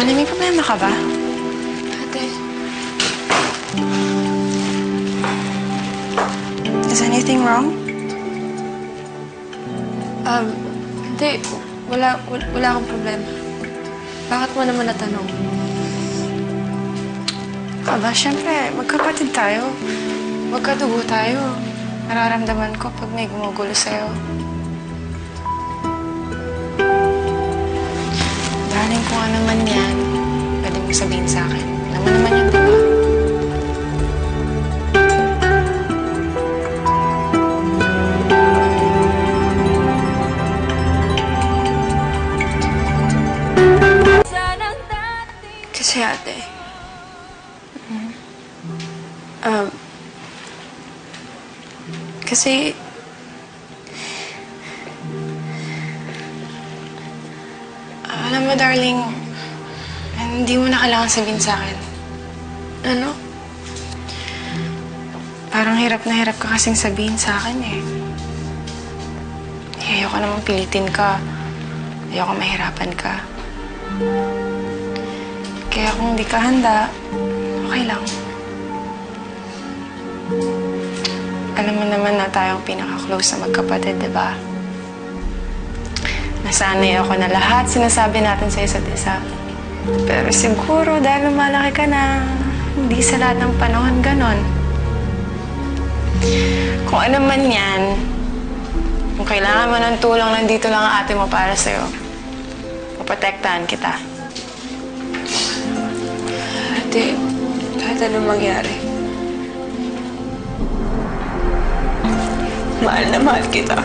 Darling, may problema ka ba? Ate. Is anything wrong? Hindi. Wala akong problema. Bakit mo naman natanong? Aba, syempre, magkapatid tayo. Magkadugo tayo. Nararamdaman ko pag may gumugulo sa'yo. Darling, kung ano man yan, pwede mong sabihin sa akin. Naman naman yun, diba? Kasi ate, kasi alam mo, darling, hindi mo na kailangan sabihin sa akin. ano? Parang hirap na hirap ka kasing sabihin sa akin eh. Ayoko namang pilitin ka. Ayoko mahirapan ka. Kaya kung hindi ka handa, okay lang. Alam mo naman na tayong pinaka-close na magkapatid, di ba? Nasanay ako na lahat sinasabi natin sa isa't isa. Pero siguro dahil lumalaki ka na, hindi sa lahat ng panahon ganon. Kung ano man yan, kung kailangan mo ng tulong, nandito lang ang ate mo para sa'yo. Maprotektahan kita. Ate, kahit anong mangyari, mahal na mahal kita.